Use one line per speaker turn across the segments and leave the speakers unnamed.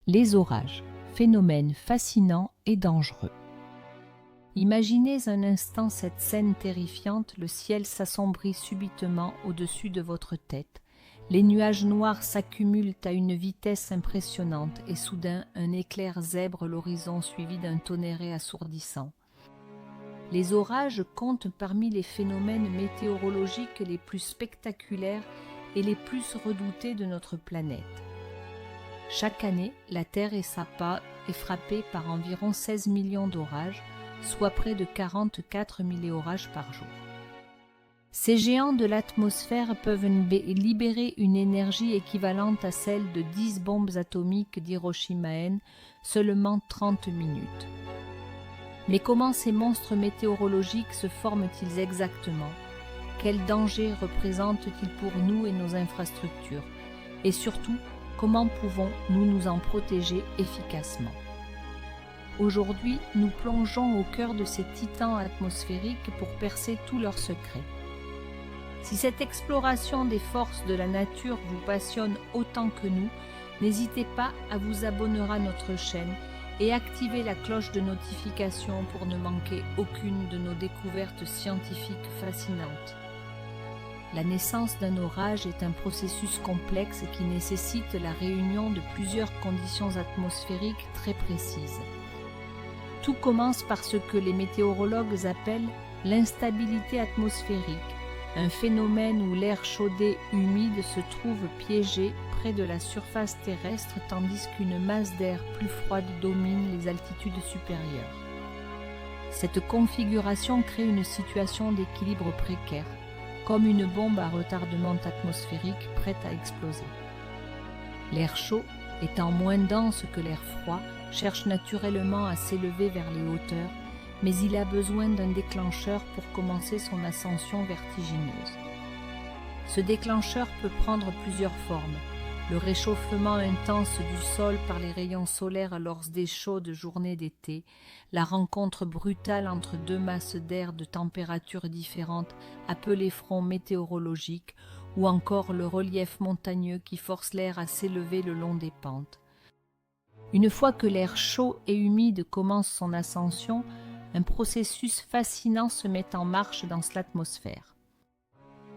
Les orages, phénomène fascinant et dangereux. Imaginez un instant cette scène terrifiante, le ciel s'assombrit subitement au-dessus de votre tête, les nuages noirs s'accumulent à une vitesse impressionnante et soudain un éclair zèbre l'horizon suivi d'un tonnerre assourdissant. Les orages comptent parmi les phénomènes météorologiques les plus spectaculaires et les plus redoutés de notre planète. Chaque année, la Terre est frappée par environ 16 millions d'orages, soit près de 44 milléorages par jour. Ces géants de l'atmosphère peuvent libérer une énergie équivalente à celle de 10 bombes atomiques d'Hiroshima en seulement 30 minutes. Mais comment ces monstres météorologiques se forment-ils exactement? Quels dangers représentent-ils pour nous et nos infrastructures? Et surtout, comment pouvons-nous nous en protéger efficacement? Aujourd'hui, nous plongeons au cœur de ces titans atmosphériques pour percer tous leurs secrets. Si cette exploration des forces de la nature vous passionne autant que nous, n'hésitez pas à vous abonner à notre chaîne et activer la cloche de notification pour ne manquer aucune de nos découvertes scientifiques fascinantes. La naissance d'un orage est un processus complexe qui nécessite la réunion de plusieurs conditions atmosphériques très précises. Tout commence par ce que les météorologues appellent l'instabilité atmosphérique, un phénomène où l'air chaudé humide se trouve piégé près de la surface terrestre tandis qu'une masse d'air plus froide domine les altitudes supérieures. Cette configuration crée une situation d'équilibre précaire, comme une bombe à retardement atmosphérique prête à exploser. L'air chaud, étant moins dense que l'air froid, cherche naturellement à s'élever vers les hauteurs, mais il a besoin d'un déclencheur pour commencer son ascension vertigineuse. Ce déclencheur peut prendre plusieurs formes. Le réchauffement intense du sol par les rayons solaires lors des chaudes journées d'été, la rencontre brutale entre deux masses d'air de températures différentes appelées fronts météorologiques, ou encore le relief montagneux qui force l'air à s'élever le long des pentes. Une fois que l'air chaud et humide commence son ascension, un processus fascinant se met en marche dans l'atmosphère.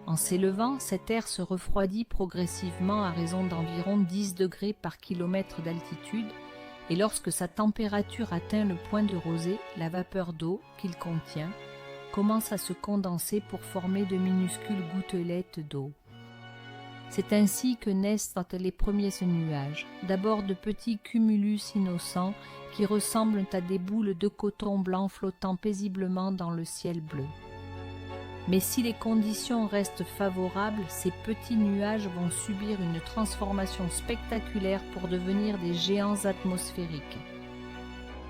En s'élevant, cet air se refroidit progressivement à raison d'environ 10 degrés par kilomètre d'altitude et lorsque sa température atteint le point de rosée, la vapeur d'eau qu'il contient commence à se condenser pour former de minuscules gouttelettes d'eau. C'est ainsi que naissent les premiers nuages, d'abord de petits cumulus innocents qui ressemblent à des boules de coton blanc flottant paisiblement dans le ciel bleu. Mais si les conditions restent favorables, ces petits nuages vont subir une transformation spectaculaire pour devenir des géants atmosphériques.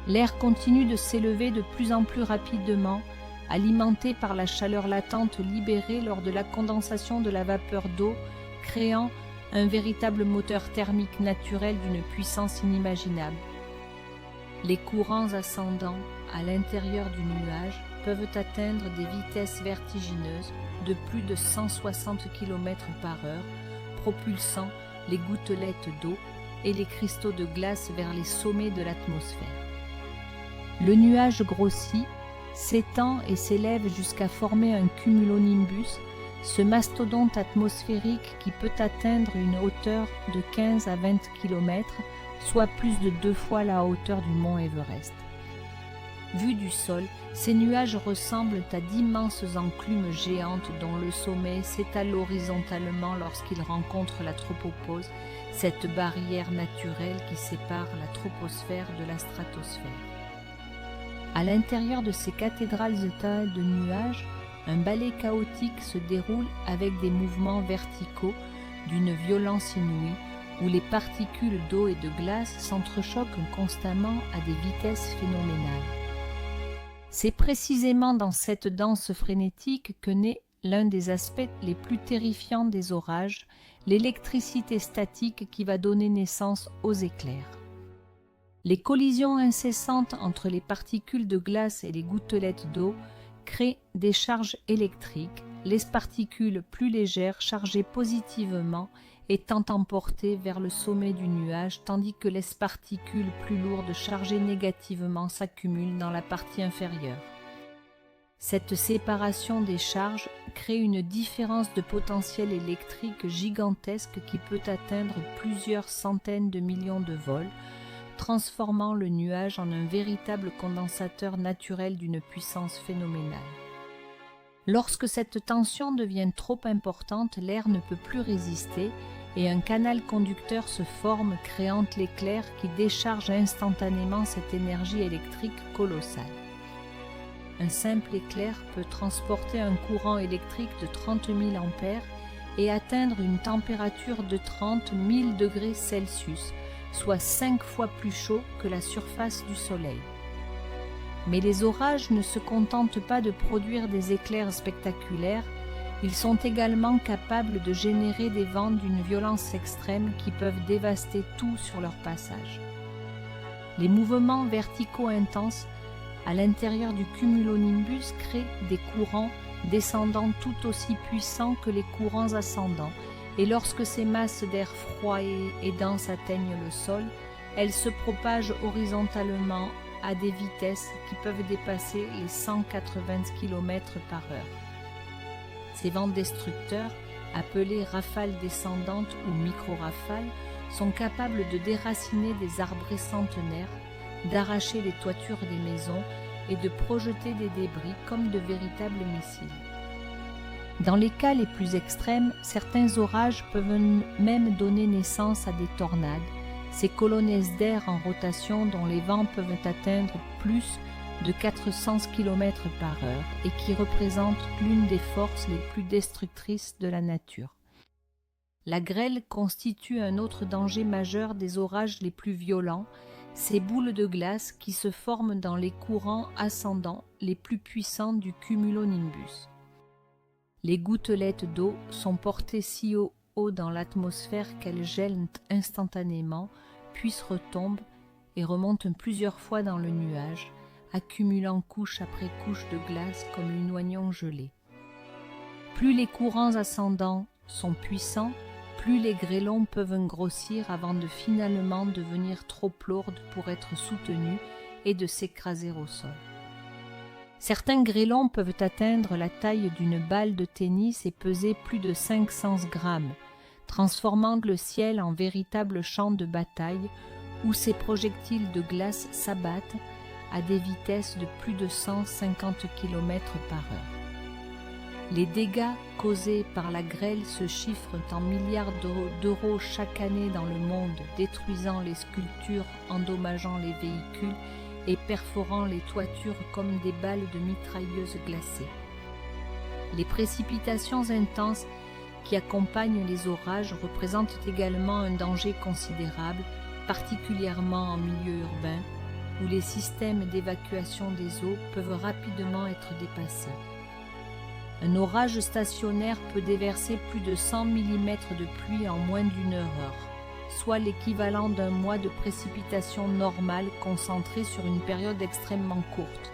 L'air continue de s'élever de plus en plus rapidement, alimenté par la chaleur latente libérée lors de la condensation de la vapeur d'eau, créant un véritable moteur thermique naturel d'une puissance inimaginable. Les courants ascendants à l'intérieur du nuage peuvent atteindre des vitesses vertigineuses de plus de 160 km par heure, propulsant les gouttelettes d'eau et les cristaux de glace vers les sommets de l'atmosphère. Le nuage grossit, s'étend et s'élève jusqu'à former un cumulonimbus, ce mastodonte atmosphérique qui peut atteindre une hauteur de 15 à 20 km, soit plus de 2 fois la hauteur du mont Everest. Vus du sol, ces nuages ressemblent à d'immenses enclumes géantes dont le sommet s'étale horizontalement lorsqu'il rencontre la tropopause, cette barrière naturelle qui sépare la troposphère de la stratosphère. À l'intérieur de ces cathédrales de nuages, un ballet chaotique se déroule avec des mouvements verticaux d'une violence inouïe où les particules d'eau et de glace s'entrechoquent constamment à des vitesses phénoménales. C'est précisément dans cette danse frénétique que naît l'un des aspects les plus terrifiants des orages, l'électricité statique qui va donner naissance aux éclairs. Les collisions incessantes entre les particules de glace et les gouttelettes d'eau créent des charges électriques, les particules plus légères chargées positivement étant emportées vers le sommet du nuage, tandis que les particules plus lourdes chargées négativement s'accumulent dans la partie inférieure. Cette séparation des charges crée une différence de potentiel électrique gigantesque qui peut atteindre plusieurs centaines de millions de volts, transformant le nuage en un véritable condensateur naturel d'une puissance phénoménale. Lorsque cette tension devient trop importante, l'air ne peut plus résister et un canal conducteur se forme, créant l'éclair qui décharge instantanément cette énergie électrique colossale. Un simple éclair peut transporter un courant électrique de 30 000 ampères et atteindre une température de 30 000 degrés Celsius, soit 5 fois plus chaud que la surface du Soleil. Mais les orages ne se contentent pas de produire des éclairs spectaculaires, ils sont également capables de générer des vents d'une violence extrême qui peuvent dévaster tout sur leur passage. Les mouvements verticaux intenses à l'intérieur du cumulonimbus créent des courants descendants tout aussi puissants que les courants ascendants, et lorsque ces masses d'air froid et dense atteignent le sol, elles se propagent horizontalement à des vitesses qui peuvent dépasser les 180 km/h. Ces vents destructeurs, appelés rafales descendantes ou micro-rafales, sont capables de déraciner des arbres centenaires, d'arracher les toitures des maisons et de projeter des débris comme de véritables missiles. Dans les cas les plus extrêmes, certains orages peuvent même donner naissance à des tornades, ces colonnes d'air en rotation dont les vents peuvent atteindre plus de 400 km/h et qui représentent l'une des forces les plus destructrices de la nature. La grêle constitue un autre danger majeur des orages les plus violents, ces boules de glace qui se forment dans les courants ascendants les plus puissants du cumulonimbus. Les gouttelettes d'eau sont portées si haut dans l'atmosphère qu'elles gèlent instantanément, puis retombent et remontent plusieurs fois dans le nuage, accumulant couche après couche de glace comme un oignon gelé. Plus les courants ascendants sont puissants, plus les grêlons peuvent grossir avant de finalement devenir trop lourdes pour être soutenus et de s'écraser au sol. Certains grêlons peuvent atteindre la taille d'une balle de tennis et peser plus de 500 grammes, transformant le ciel en véritable champ de bataille où ces projectiles de glace s'abattent à des vitesses de plus de 150 km/h. Les dégâts causés par la grêle se chiffrent en milliards d'euros chaque année dans le monde, détruisant les sculptures, endommageant les véhicules et perforant les toitures comme des balles de mitrailleuses glacées. Les précipitations intenses qui accompagnent les orages représentent également un danger considérable, particulièrement en milieu urbain, où les systèmes d'évacuation des eaux peuvent rapidement être dépassés. Un orage stationnaire peut déverser plus de 100 mm de pluie en moins d'une heure, soit l'équivalent d'un mois de précipitations normales concentrées sur une période extrêmement courte.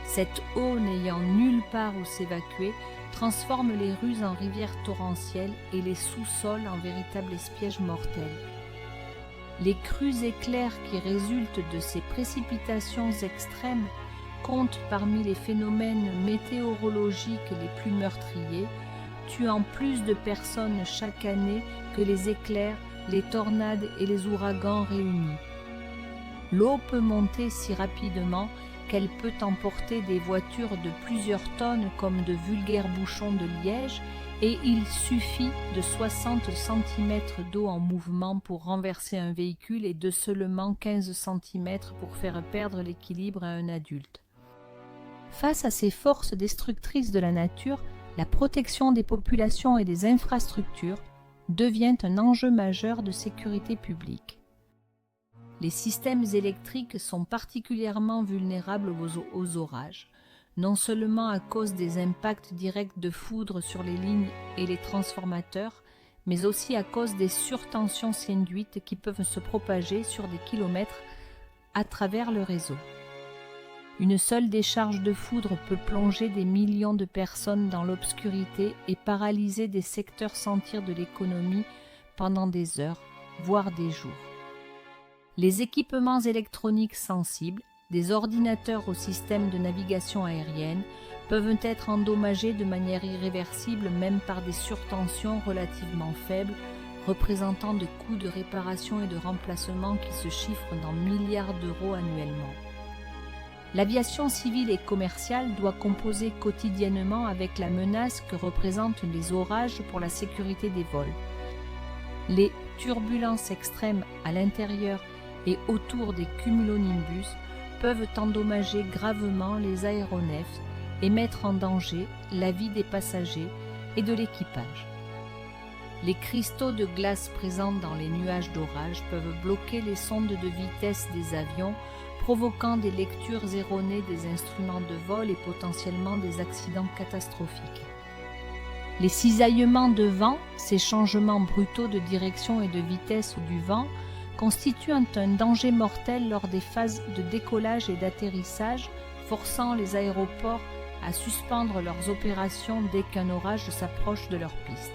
Cette eau n'ayant nulle part où s'évacuer transforme les rues en rivières torrentielles et les sous-sols en véritables espièges mortels. Les crues éclairs qui résultent de ces précipitations extrêmes comptent parmi les phénomènes météorologiques les plus meurtriers, tuant plus de personnes chaque année que les éclairs, les tornades et les ouragans réunis. L'eau peut monter si rapidement qu'elle peut emporter des voitures de plusieurs tonnes comme de vulgaires bouchons de liège, et il suffit de 60 cm d'eau en mouvement pour renverser un véhicule et de seulement 15 cm pour faire perdre l'équilibre à un adulte. Face à ces forces destructrices de la nature, la protection des populations et des infrastructures devient un enjeu majeur de sécurité publique. Les systèmes électriques sont particulièrement vulnérables aux orages, non seulement à cause des impacts directs de foudre sur les lignes et les transformateurs, mais aussi à cause des surtensions induites qui peuvent se propager sur des kilomètres à travers le réseau. Une seule décharge de foudre peut plonger des millions de personnes dans l'obscurité et paralyser des secteurs entiers de l'économie pendant des heures, voire des jours. Les équipements électroniques sensibles, des ordinateurs au système de navigation aérienne, peuvent être endommagés de manière irréversible même par des surtensions relativement faibles, représentant des coûts de réparation et de remplacement qui se chiffrent dans milliards d'euros annuellement. L'aviation civile et commerciale doit composer quotidiennement avec la menace que représentent les orages pour la sécurité des vols. Les turbulences extrêmes à l'intérieur et autour des cumulonimbus peuvent endommager gravement les aéronefs et mettre en danger la vie des passagers et de l'équipage. Les cristaux de glace présents dans les nuages d'orage peuvent bloquer les sondes de vitesse des avions, provoquant des lectures erronées des instruments de vol et potentiellement des accidents catastrophiques. Les cisaillements de vent, ces changements brutaux de direction et de vitesse du vent, constituent un danger mortel lors des phases de décollage et d'atterrissage, forçant les aéroports à suspendre leurs opérations dès qu'un orage s'approche de leur piste.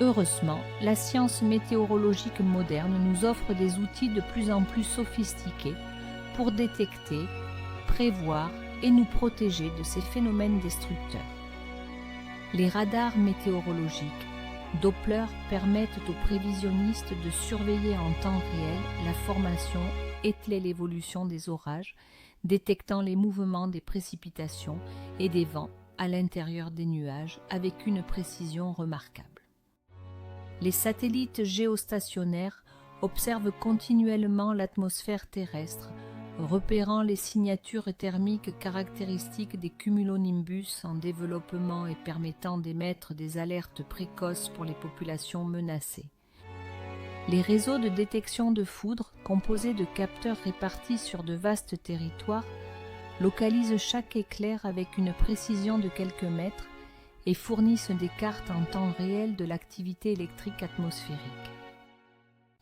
Heureusement, la science météorologique moderne nous offre des outils de plus en plus sophistiqués pour détecter, prévoir et nous protéger de ces phénomènes destructeurs. Les radars météorologiques Doppler permettent aux prévisionnistes de surveiller en temps réel la formation et l'évolution des orages, détectant les mouvements des précipitations et des vents à l'intérieur des nuages avec une précision remarquable. Les satellites géostationnaires observent continuellement l'atmosphère terrestre, repérant les signatures thermiques caractéristiques des cumulonimbus en développement et permettant d'émettre des alertes précoces pour les populations menacées. Les réseaux de détection de foudre, composés de capteurs répartis sur de vastes territoires, localisent chaque éclair avec une précision de quelques mètres et fournissent des cartes en temps réel de l'activité électrique atmosphérique.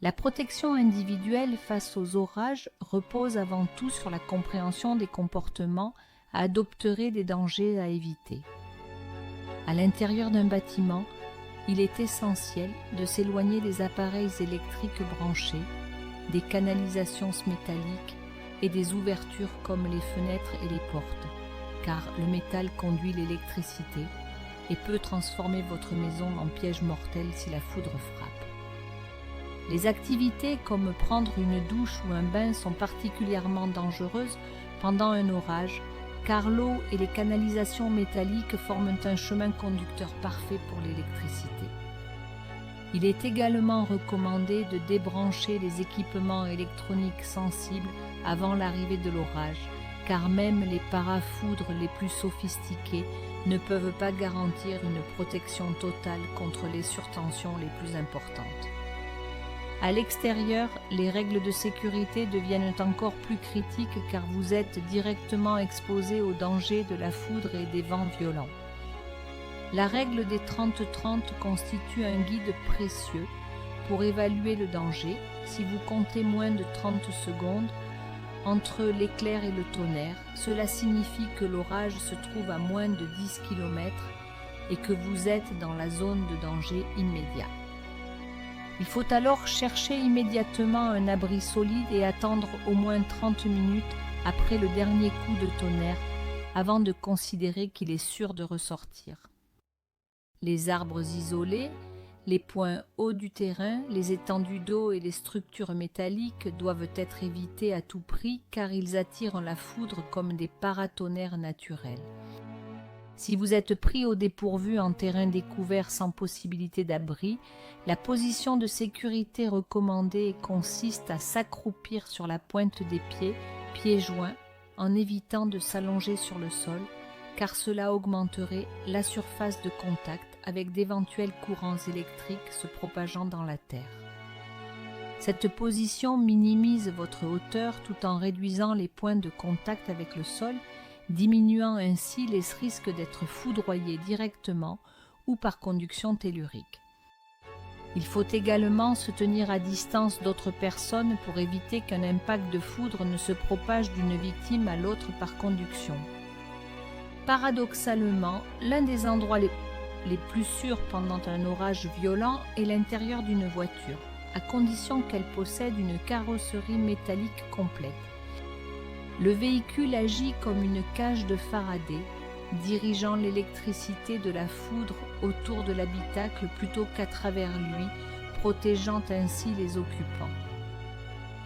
La protection individuelle face aux orages repose avant tout sur la compréhension des comportements à adopter des dangers à éviter. À l'intérieur d'un bâtiment, il est essentiel de s'éloigner des appareils électriques branchés, des canalisations métalliques et des ouvertures comme les fenêtres et les portes, car le métal conduit l'électricité et peut transformer votre maison en piège mortel si la foudre frappe. Les activités comme prendre une douche ou un bain sont particulièrement dangereuses pendant un orage, car l'eau et les canalisations métalliques forment un chemin conducteur parfait pour l'électricité. Il est également recommandé de débrancher les équipements électroniques sensibles avant l'arrivée de l'orage, car même les parafoudres les plus sophistiqués ne peuvent pas garantir une protection totale contre les surtensions les plus importantes. À l'extérieur, les règles de sécurité deviennent encore plus critiques car vous êtes directement exposé aux dangers de la foudre et des vents violents. La règle des 30-30 constitue un guide précieux pour évaluer le danger si vous comptez moins de 30 secondes entre l'éclair et le tonnerre. Cela signifie que l'orage se trouve à moins de 10 km et que vous êtes dans la zone de danger immédiat. Il faut alors chercher immédiatement un abri solide et attendre au moins 30 minutes après le dernier coup de tonnerre avant de considérer qu'il est sûr de ressortir. Les arbres isolés, les points hauts du terrain, les étendues d'eau et les structures métalliques doivent être évités à tout prix car ils attirent la foudre comme des paratonnerres naturels. Si vous êtes pris au dépourvu en terrain découvert sans possibilité d'abri, la position de sécurité recommandée consiste à s'accroupir sur la pointe des pieds, pieds joints, en évitant de s'allonger sur le sol, car cela augmenterait la surface de contact avec d'éventuels courants électriques se propageant dans la terre. Cette position minimise votre hauteur tout en réduisant les points de contact avec le sol, diminuant ainsi les risques d'être foudroyé directement ou par conduction tellurique. Il faut également se tenir à distance d'autres personnes pour éviter qu'un impact de foudre ne se propage d'une victime à l'autre par conduction. Paradoxalement, l'un des endroits les plus sûrs pendant un orage violent est l'intérieur d'une voiture, à condition qu'elle possède une carrosserie métallique complète. Le véhicule agit comme une cage de Faraday, dirigeant l'électricité de la foudre autour de l'habitacle plutôt qu'à travers lui, protégeant ainsi les occupants.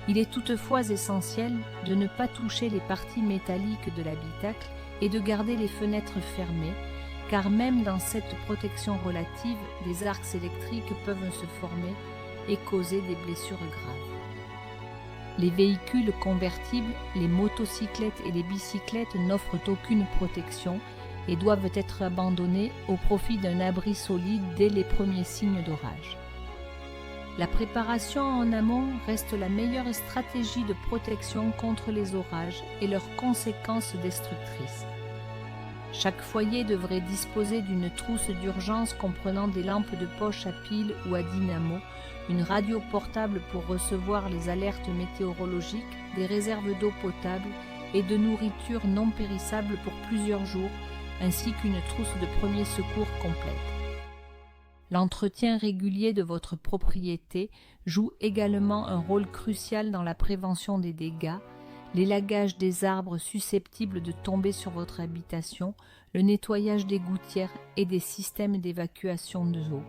Il est toutefois essentiel de ne pas toucher les parties métalliques de l'habitacle et de garder les fenêtres fermées, car même dans cette protection relative, les arcs électriques peuvent se former et causer des blessures graves. Les véhicules convertibles, les motocyclettes et les bicyclettes n'offrent aucune protection et doivent être abandonnés au profit d'un abri solide dès les premiers signes d'orage. La préparation en amont reste la meilleure stratégie de protection contre les orages et leurs conséquences destructrices. Chaque foyer devrait disposer d'une trousse d'urgence comprenant des lampes de poche à pile ou à dynamo, une radio portable pour recevoir les alertes météorologiques, des réserves d'eau potable et de nourriture non périssable pour plusieurs jours, ainsi qu'une trousse de premiers secours complète. L'entretien régulier de votre propriété joue également un rôle crucial dans la prévention des dégâts, l'élagage des arbres susceptibles de tomber sur votre habitation, le nettoyage des gouttières et des systèmes d'évacuation d'eau,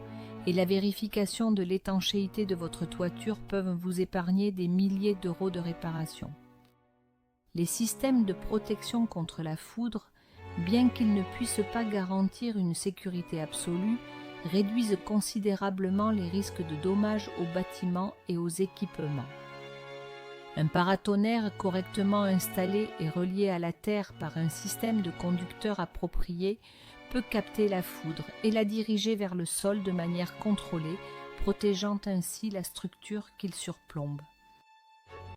et la vérification de l'étanchéité de votre toiture peuvent vous épargner des milliers d'euros de réparation. Les systèmes de protection contre la foudre, bien qu'ils ne puissent pas garantir une sécurité absolue, réduisent considérablement les risques de dommages aux bâtiments et aux équipements. Un paratonnerre correctement installé et relié à la terre par un système de conducteurs approprié peut capter la foudre et la diriger vers le sol de manière contrôlée, protégeant ainsi la structure qu'il surplombe.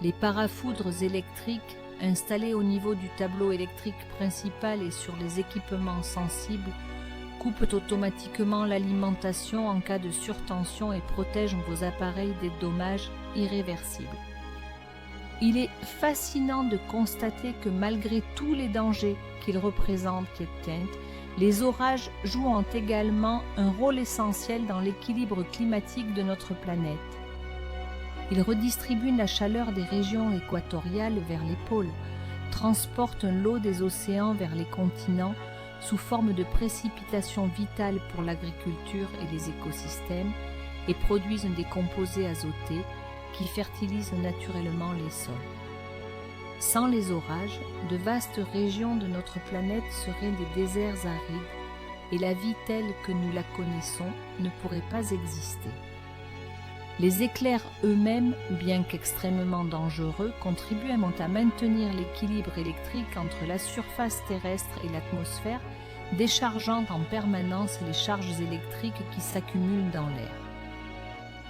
Les parafoudres électriques installés au niveau du tableau électrique principal et sur les équipements sensibles coupent automatiquement l'alimentation en cas de surtension et protègent vos appareils des dommages irréversibles. Il est fascinant de constater que malgré tous les dangers qu'ils représentent, les orages jouent également un rôle essentiel dans l'équilibre climatique de notre planète. Ils redistribuent la chaleur des régions équatoriales vers les pôles, transportent l'eau des océans vers les continents sous forme de précipitations vitales pour l'agriculture et les écosystèmes et produisent des composés azotés qui fertilisent naturellement les sols. Sans les orages, de vastes régions de notre planète seraient des déserts arides et la vie telle que nous la connaissons ne pourrait pas exister. Les éclairs eux-mêmes, bien qu'extrêmement dangereux, contribuent à maintenir l'équilibre électrique entre la surface terrestre et l'atmosphère, déchargeant en permanence les charges électriques qui s'accumulent dans l'air.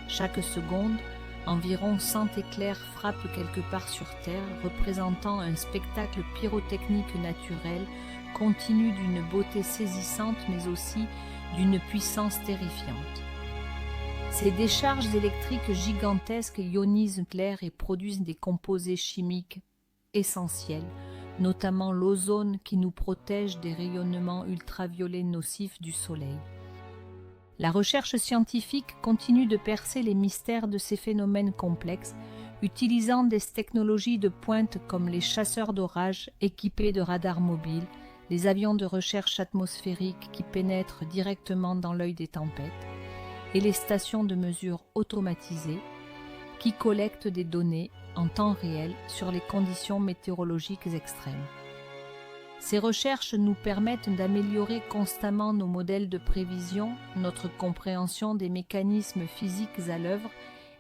Chaque seconde, environ 100 éclairs frappent quelque part sur Terre, représentant un spectacle pyrotechnique naturel, continu d'une beauté saisissante mais aussi d'une puissance terrifiante. Ces décharges électriques gigantesques ionisent l'air et produisent des composés chimiques essentiels, notamment l'ozone qui nous protège des rayonnements ultraviolets nocifs du Soleil. La recherche scientifique continue de percer les mystères de ces phénomènes complexes, utilisant des technologies de pointe comme les chasseurs d'orage équipés de radars mobiles, les avions de recherche atmosphérique qui pénètrent directement dans l'œil des tempêtes, et les stations de mesure automatisées qui collectent des données en temps réel sur les conditions météorologiques extrêmes. Ces recherches nous permettent d'améliorer constamment nos modèles de prévision, notre compréhension des mécanismes physiques à l'œuvre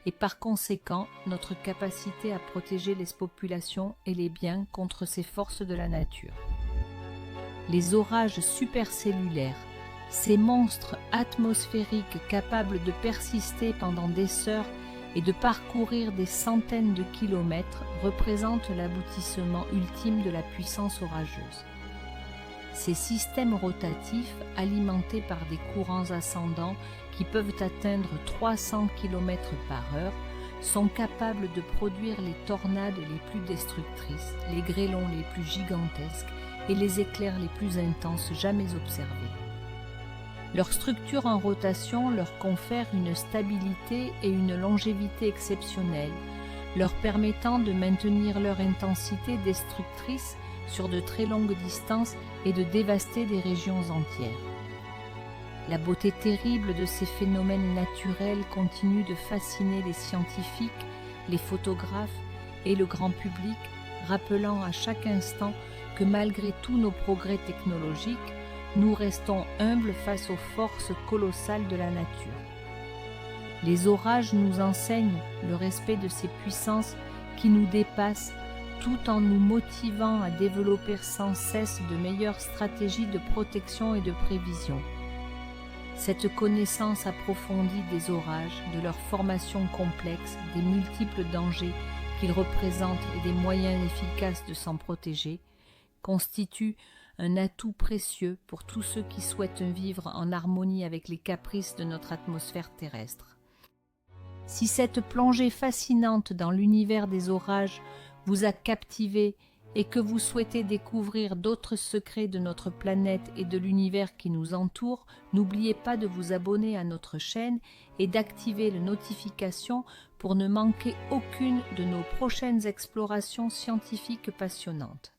et par conséquent notre capacité à protéger les populations et les biens contre ces forces de la nature. Les orages supercellulaires, ces monstres atmosphériques capables de persister pendant des heures et de parcourir des centaines de kilomètres, représentent l'aboutissement ultime de la puissance orageuse. Ces systèmes rotatifs, alimentés par des courants ascendants qui peuvent atteindre 300 km/h, sont capables de produire les tornades les plus destructrices, les grêlons les plus gigantesques et les éclairs les plus intenses jamais observés. Leur structure en rotation leur confère une stabilité et une longévité exceptionnelles, leur permettant de maintenir leur intensité destructrice sur de très longues distances et de dévaster des régions entières. La beauté terrible de ces phénomènes naturels continue de fasciner les scientifiques, les photographes et le grand public, rappelant à chaque instant que malgré tous nos progrès technologiques, nous restons humbles face aux forces colossales de la nature. Les orages nous enseignent le respect de ces puissances qui nous dépassent, tout en nous motivant à développer sans cesse de meilleures stratégies de protection et de prévision. Cette connaissance approfondie des orages, de leur formation complexe, des multiples dangers qu'ils représentent et des moyens efficaces de s'en protéger, constitue un atout précieux pour tous ceux qui souhaitent vivre en harmonie avec les caprices de notre atmosphère terrestre. Si cette plongée fascinante dans l'univers des orages vous a captivé et que vous souhaitez découvrir d'autres secrets de notre planète et de l'univers qui nous entoure, n'oubliez pas de vous abonner à notre chaîne et d'activer les notifications pour ne manquer aucune de nos prochaines explorations scientifiques passionnantes.